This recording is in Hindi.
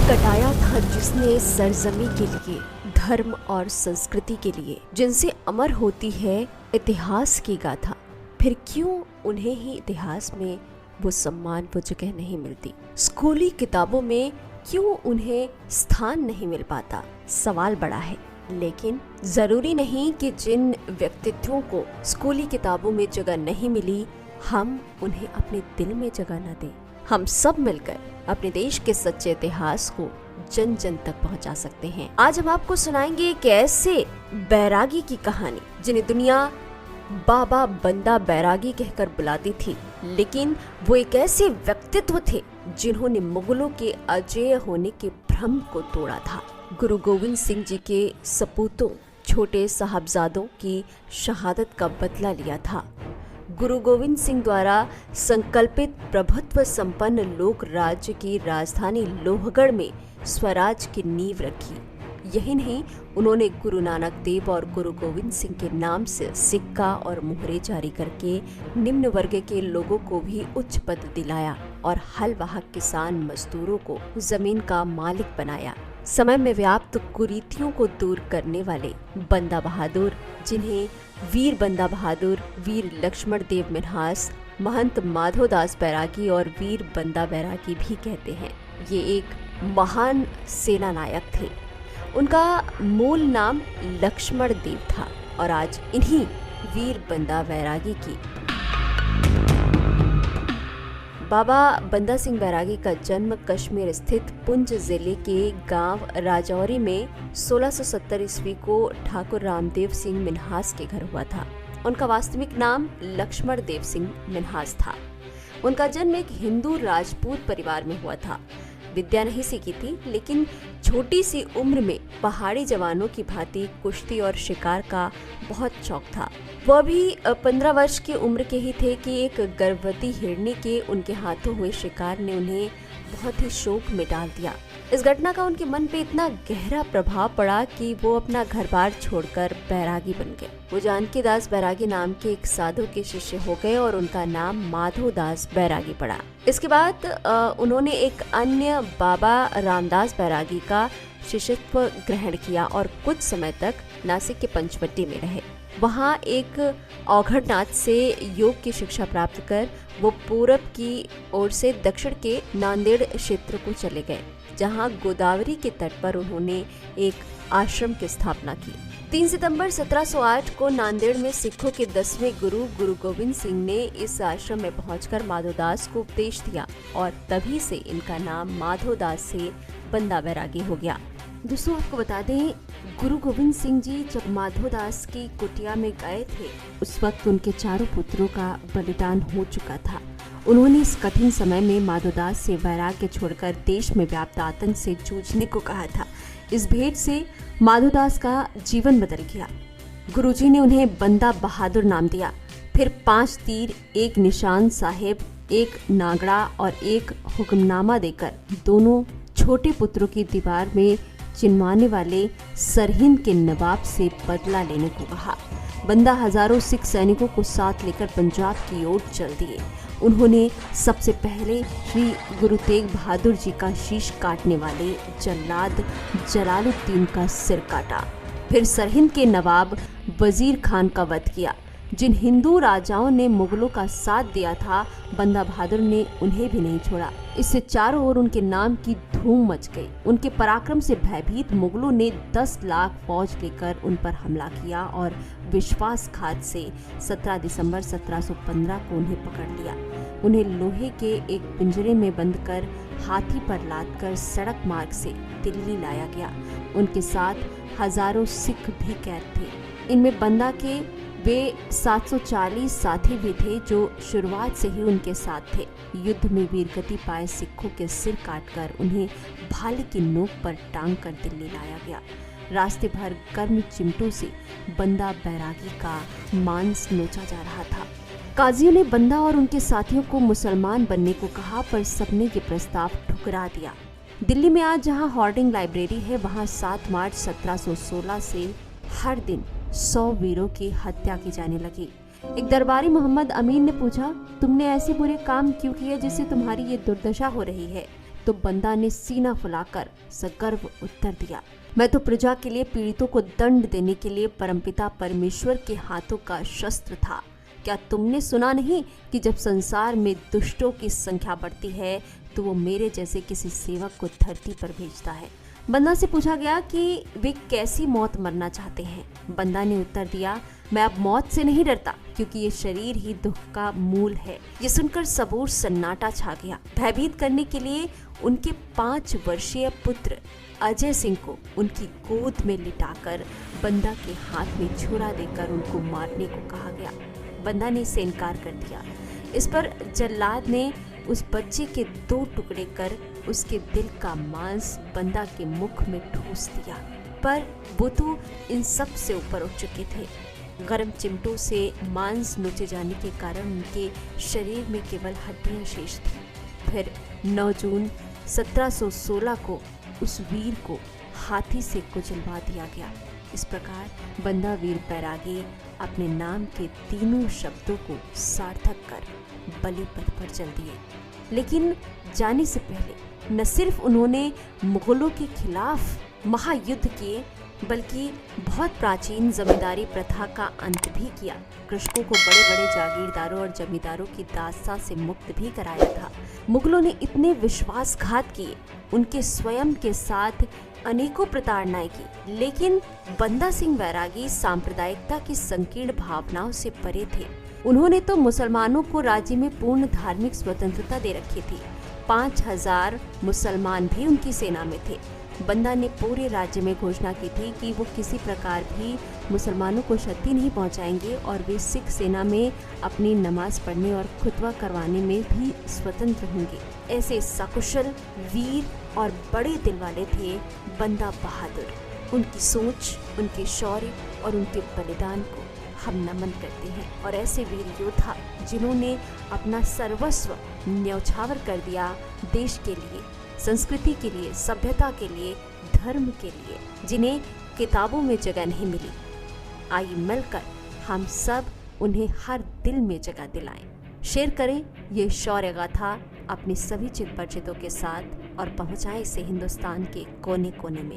कटाया था जिसने सरजमी के लिए, धर्म और संस्कृति के लिए, जिनसे अमर होती है इतिहास की गाथा। फिर क्यों उन्हें ही इतिहास में वो सम्मान, वो जगह नहीं मिलती? स्कूली किताबों में क्यों उन्हें स्थान नहीं मिल पाता? सवाल बड़ा है। लेकिन जरूरी नहीं कि जिन व्यक्तित्वों को स्कूली किताबों में जगह नहीं मिली, हम उन्हें अपने दिल में जगह न दें। हम सब मिलकर अपने देश के सच्चे इतिहास को जन जन तक पहुंचा सकते हैं। आज हम आपको सुनाएंगे एक ऐसे बैरागी की कहानी जिन्हें दुनिया बाबा बंदा बैरागी कहकर बुलाती थी, लेकिन वो एक ऐसे व्यक्तित्व थे जिन्होंने मुगलों के अजेय होने के भ्रम को तोड़ा था। गुरु गोविंद सिंह जी के सपूतों, छोटे साहबजादों की शहादत का बदला लिया था। गुरु गोविंद सिंह द्वारा संकल्पित प्रभुत्व संपन्न लोक राज्य की राजधानी लोहगढ़ में स्वराज की नींव रखी। यही नहीं, उन्होंने गुरु नानक देव और गुरु गोविंद सिंह के नाम से सिक्का और मुहरे जारी करके निम्न वर्ग के लोगों को भी उच्च पद दिलाया और हल वाहक किसान मजदूरों को जमीन का मालिक बनाया। समय में व्याप्त कुरीतियों को दूर करने वाले बंदा बहादुर, जिन्हें वीर बंदा बहादुर, वीर लक्ष्मण देव मिन्हास, महंत माधोदास बैरागी और वीर बंदा बैरागी भी कहते हैं, ये एक महान सेना नायक थे। उनका मूल नाम लक्ष्मण देव था और आज इन्हीं वीर बंदा बैरागी की बाबा बंदा सिंह बैरागी का जन्म कश्मीर स्थित पुंछ जिले के गांव राजौरी में 1670 ईस्वी को ठाकुर रामदेव सिंह मिन्हास के घर हुआ था। उनका वास्तविक नाम लक्ष्मण देव सिंह मिन्हास था। उनका जन्म एक हिंदू राजपूत परिवार में हुआ था। विद्या नहीं सीखी थी, लेकिन छोटी सी उम्र में पहाड़ी जवानों की भांति कुश्ती और शिकार का बहुत शौक था। वह भी 15 वर्ष की उम्र के ही थे कि एक गर्भवती हिरनी के उनके हाथों हुए शिकार ने उन्हें बहुत ही शोक में डाल दिया। इस घटना का उनके मन पे इतना गहरा प्रभाव पड़ा कि वो अपना घर बार छोड़कर बैरागी बन गए। वो जानकी दास बैरागी नाम के एक साधु के शिष्य हो गए और उनका नाम माधोदास बैरागी पड़ा। इसके बाद उन्होंने एक अन्य बाबा रामदास बैरागी का शिष्यत्व ग्रहण किया और कुछ समय तक नासिक के पंचवटी में रहे। वहाँ एक औघड़नाथ से योग की शिक्षा प्राप्त कर वो पूरब की ओर से दक्षिण के नांदेड़ क्षेत्र को चले गए, जहाँ गोदावरी के तट पर उन्होंने एक आश्रम की स्थापना की। 3 सितंबर 1708 को नांदेड़ में सिखों के 10वें गुरु गोविंद सिंह ने इस आश्रम में पहुंचकर माधोदास को उपदेश दिया और तभी से इनका नाम माधोदास से बंदा बैरागी हो गया। दोस्तों, आपको बता दें, गुरु गोविंद सिंह जी जब माधोदास की कुटिया में गए थे, उस वक्त उनके चारों पुत्रों का बलिदान हो चुका था। उन्होंने इस कठिन समय में माधोदास से वैराग्य छोड़कर देश में व्याप्त आतंक से जूझने को कहा था। इस भेंट से माधोदास का जीवन बदल गया। गुरुजी ने उन्हें बंदा बहादुर नाम दिया। फिर 5 तीर, 1 निशान साहेब, 1 नागड़ा और 1 हुक्मनामा देकर दोनों छोटे पुत्रों की दीवार में चिन्हवाने वाले सरहिंद के नवाब से बदला लेने को कहा। बंदा हजारों सिख सैनिकों को साथ लेकर पंजाब की ओर चल दिए। उन्होंने सबसे पहले श्री गुरु तेग बहादुर जी का शीश काटने वाले जल्लाद जलालुद्दीन का सिर काटा। फिर सरहिंद के नवाब वजीर खान का वध किया। जिन हिंदू राजाओं ने मुगलों का साथ दिया था, बंदा बहादुर ने उन्हें भी नहीं छोड़ा। इससे चारों ओर उनके नाम की धूम मच गई। उनके पराक्रम से भयभीत मुगलों ने 10 लाख फौज लेकर उन पर हमला किया और विश्वासघात से 17 दिसंबर 1715 को उन्हें पकड़ लिया। उन्हें लोहे के एक पिंजरे में बंद कर हाथी पर लादकर सड़क मार्ग से दिल्ली लाया गया। उनके साथ हजारों सिख भी कैद थे। इनमें बंदा के वे 740 साथी भी थे जो शुरुआत से ही उनके साथ थे। युद्ध में वीरगति पाए सिखों के सिर काटकर उन्हें भाले की नोक पर टांग कर दिल्ली लाया गया। रास्ते भर गर्म चिमटों से बंदा बैरागी का मांस नोचा जा रहा था। काजियों ने बंदा और उनके साथियों को मुसलमान बनने को कहा, पर सबने ये प्रस्ताव ठुकरा दिया। दिल्ली में आज जहां हॉर्डिंग लाइब्रेरी है, वहां 7 मार्च 1716 से हर दिन 100 वीरों की हत्या की जाने लगी। एक दरबारी मोहम्मद अमीन ने पूछा, तुमने ऐसे बुरे काम क्यों किए जिससे तुम्हारी ये दुर्दशा हो रही है? तो बंदा ने सीना फुलाकर सगर्व उत्तर दिया, मैं तो प्रजा के लिए पीड़ितों को दंड देने के लिए परमपिता परमेश्वर के हाथों का शस्त्र था। क्या तुमने सुना नहीं कि जब संसार में दुष्टों की संख्या बढ़ती है तो वो मेरे जैसे किसी सेवक को धरती पर भेजता है। बंदा से पूछा गया कि वे कैसी मौत मरना चाहते हैं। बंदा ने उत्तर दिया, मैं अब मौत से नहीं डरता, क्योंकि ये शरीर ही दुख का मूल है। ये सुनकर सबूर सन्नाटा छा गया। भयभीत करने के लिए उनके 5 वर्षीय पुत्र अजय सिंह को उनकी गोद में लिटाकर बंदा के हाथ में छुरा देकर उनको मारने को कहा गया। बंदा ने इसे इनकार कर दिया। इस पर जल्लाद ने उस बच्चे के 2 टुकड़े कर उसके दिल का मांस बंदा के मुख में ठूस दिया। पर वो तो इन सब से ऊपर उठ चुके थे। गर्म चिमटों से मांस नोचे जाने के कारण उनके शरीर में केवल हड्डियां शेष थी। फिर 9 जून 1716 को उस वीर को हाथी से कुचलवा दिया गया। इस प्रकार बंदा वीर बैरागी अपने नाम के 3 शब्दों को सार्थक कर बलि पथ पर चल दिए। लेकिन जाने से पहले न सिर्फ उन्होंने मुगलों के खिलाफ महायुद्ध किए, बल्कि बहुत प्राचीन जमींदारी प्रथा का अंत भी किया। कृषकों को बड़े बड़े जागीरदारों और जमींदारों की दास्ता से मुक्त भी कराया था। मुगलों ने इतने विश्वासघात किए, उनके स्वयं के साथ अनेकों प्रताड़नाएं की, लेकिन बंदा सिंह बैरागी सांप्रदायिकता की संकीर्ण भावनाओं से परे थे। उन्होंने तो मुसलमानों को राज्य में पूर्ण धार्मिक स्वतंत्रता दे रखी थी। 5000 मुसलमान भी उनकी सेना में थे। बंदा ने पूरे राज्य में घोषणा की थी कि वो किसी प्रकार भी मुसलमानों को क्षति नहीं पहुंचाएंगे और वे सिख सेना में अपनी नमाज पढ़ने और खुतबा करवाने में भी स्वतंत्र होंगे। ऐसे सकुशल, वीर और बड़े दिल वाले थे बंदा बहादुर। उनकी सोच, उनके शौर्य और उनके बलिदान को हम नमन करते हैं। और ऐसे वीर योद्धा जिन्होंने अपना सर्वस्व न्यौछावर कर दिया देश के लिए, संस्कृति के लिए, सभ्यता के लिए, धर्म के लिए, जिन्हें किताबों में जगह नहीं मिली। आइए मिलकर हम सब उन्हें हर दिल में जगह दिलाएं। शेयर करें ये शौर्य गाथा अपने सभी चित परिचितों के साथ और पहुंचाएं इसे हिंदुस्तान के कोने कोने में।